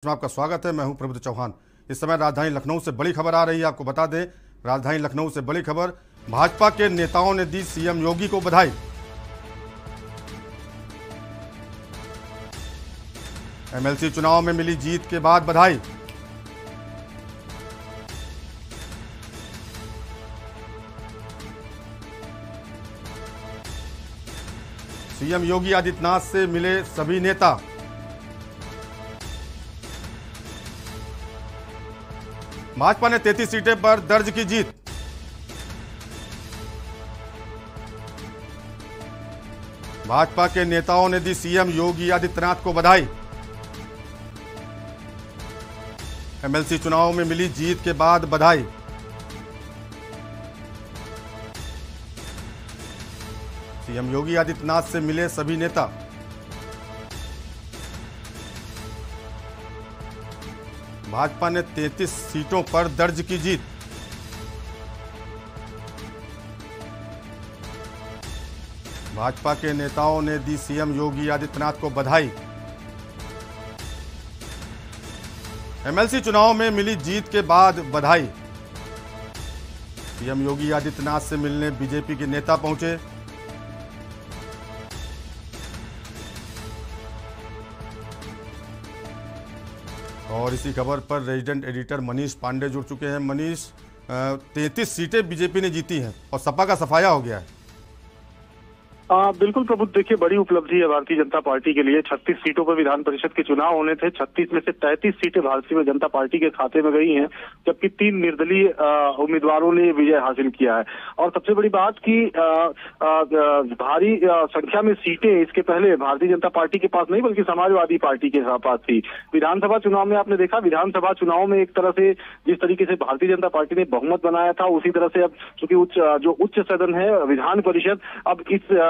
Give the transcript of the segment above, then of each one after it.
में आपका स्वागत है। मैं हूं प्रबुद्ध चौहान। इस समय राजधानी लखनऊ से बड़ी खबर आ रही है। आपको बता दें, राजधानी लखनऊ से बड़ी खबर, भाजपा के नेताओं ने दी सीएम योगी को बधाई। एमएलसी चुनाव में मिली जीत के बाद बधाई। सीएम योगी आदित्यनाथ से मिले सभी नेता। भाजपा ने 33 सीटें पर दर्ज की जीत। भाजपा के नेताओं ने दी सीएम योगी आदित्यनाथ को बधाई। एमएलसी चुनाव में मिली जीत के बाद बधाई। सीएम योगी आदित्यनाथ से मिले सभी नेता। भाजपा ने 33 सीटों पर दर्ज की जीत। भाजपा के नेताओं ने दी सीएम योगी आदित्यनाथ को बधाई। एमएलसी चुनाव में मिली जीत के बाद बधाई। सीएम योगी आदित्यनाथ से मिलने बीजेपी के नेता पहुंचे। और इसी खबर पर रेजिडेंट एडिटर मनीष पांडे जुड़ चुके हैं। मनीष, 33 सीटें बीजेपी ने जीती हैं और सपा का सफाया हो गया है। बिल्कुल प्रबुद्ध, देखिए बड़ी उपलब्धि है भारतीय जनता पार्टी के लिए। 36 सीटों पर विधान परिषद के चुनाव होने थे। 36 में से 33 सीटें भारतीय जनता पार्टी के खाते में गई हैं, जबकि 3 निर्दलीय उम्मीदवारों ने विजय हासिल किया है। और सबसे बड़ी बात कि भारी संख्या में सीटें इसके पहले भारतीय जनता पार्टी के पास नहीं बल्कि समाजवादी पार्टी के पास थी। विधानसभा चुनाव में आपने देखा, विधानसभा चुनाव में एक तरह से जिस तरीके से भारतीय जनता पार्टी ने बहुमत बनाया था, उसी तरह से अब चूंकि जो उच्च सदन है विधान परिषद, अब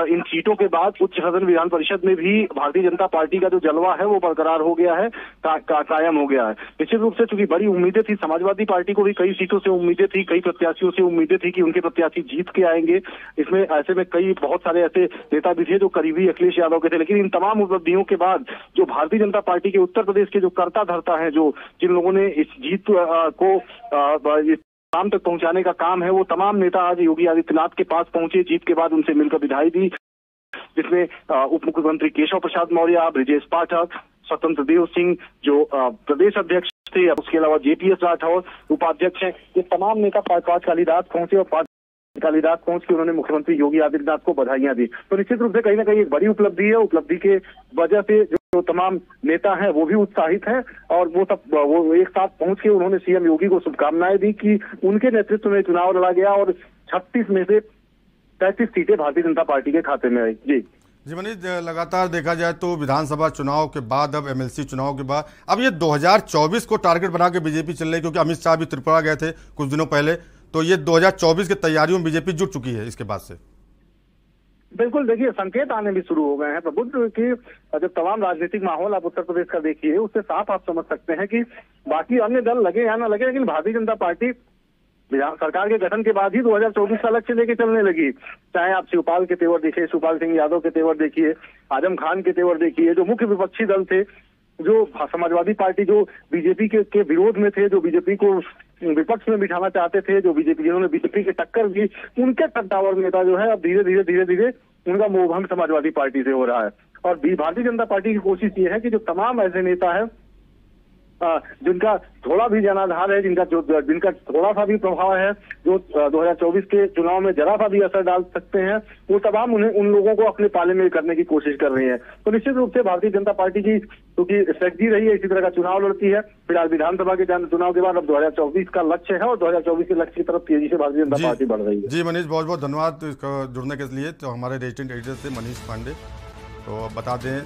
इन सीटों के बाद उच्च सदन विधान परिषद में भी भारतीय जनता पार्टी का जो जलवा है वो बरकरार हो गया है, कायम हो गया है। निश्चित रूप से चूंकि बड़ी उम्मीदें थी, समाजवादी पार्टी को भी कई सीटों से उम्मीदें थी, कई प्रत्याशियों से उम्मीदें थी कि उनके प्रत्याशी जीत के आएंगे। इसमें ऐसे में बहुत सारे ऐसे नेता भी थे जो करीबी अखिलेश यादव के थे। लेकिन इन तमाम उपलब्धियों के बाद जो भारतीय जनता पार्टी के उत्तर प्रदेश के जो कर्ता धर्ता है, जो जिन लोगों ने इस जीत को शाम तक पहुंचाने का काम है, वो तमाम नेता आज योगी आदित्यनाथ के पास पहुंचे। जीत के बाद उनसे मिलकर बधाई दी, जिसमें उप मुख्यमंत्री केशव प्रसाद मौर्य, ब्रजेश पाठक, स्वतंत्र देव सिंह जो प्रदेश अध्यक्ष थे, उसके अलावा जेपीएस राठौर उपाध्यक्ष हैं। ये तमाम नेता पांच कालीदास पहुंचे और कालीदास पहुंच के उन्होंने मुख्यमंत्री योगी आदित्यनाथ को बधाइयां दी। तो निश्चित रूप से कहीं ना कहीं एक बड़ी उपलब्धि है। उपलब्धि के वजह से जो तमाम नेता हैं वो भी उत्साहित हैं और वो एक साथ पहुंच के उन्होंने सीएम योगी को शुभकामनाएं दी कि उनके नेतृत्व में चुनाव लड़ा गया और 36 में से 33 सीटें भारतीय जनता पार्टी के खाते में आई। जी मनीष, लगातार देखा जाए तो विधानसभा चुनाव के बाद, अब एमएलसी चुनाव के बाद, अब ये 2024 को टारगेट बना के बीजेपी चल रही है, क्योंकि अमित शाह भी त्रिपुरा गए थे कुछ दिनों पहले। तो ये 2024 की तैयारियों में बीजेपी जुट चुकी है इसके बाद से। बिल्कुल, देखिए संकेत आने भी शुरू हो गए हैं प्रबुद्ध कि जब तमाम राजनीतिक माहौल आप उत्तर प्रदेश का देखिए, उससे साफ आप समझ सकते हैं कि बाकी अन्य दल लगे या ना लगे, लेकिन भारतीय जनता पार्टी सरकार के गठन के बाद ही 2024 का लक्ष्य लेके चलने लगी। चाहे आप शिवपाल के तेवर देखिए, शिवपाल सिंह यादव के तेवर देखिए, आजम खान के तेवर देखिए, जो मुख्य विपक्षी दल थे, जो समाजवादी पार्टी जो बीजेपी के विरोध में थे, जो बीजेपी को विपक्ष में बिठाना चाहते थे, जिन्होंने बीजेपी के टक्कर दी, उनके टक्कर नेता जो है अब धीरे धीरे उनका मोहभंग समाजवादी पार्टी से हो रहा है। और भारतीय जनता पार्टी की कोशिश ये है कि जो तमाम ऐसे नेता है जिनका थोड़ा भी जनाधार है, जिनका थोड़ा सा भी प्रभाव है, जो 2024 के चुनाव में जरा सा भी असर डाल सकते हैं, वो तमाम उन लोगों को अपने पाले में करने की कोशिश कर रही है। तो निश्चित रूप से भारतीय जनता पार्टी की क्योंकि स्ट्रेटजी रही है, इसी तरह का चुनाव लड़ती है। फिलहाल विधानसभा के चुनाव के बाद अब 2024 का लक्ष्य है और 2024 के लक्ष्य की तरफ तेजी से भारतीय जनता पार्टी बढ़ रही है। जी मनीष, बहुत बहुत धन्यवाद जुड़ने के लिए। तो हमारे रेजिडेंट एडिटर थे मनीष पांडे। तो अब बता दें,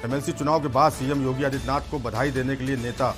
एमएलसी चुनाव के बाद सीएम योगी आदित्यनाथ को बधाई देने के लिए नेता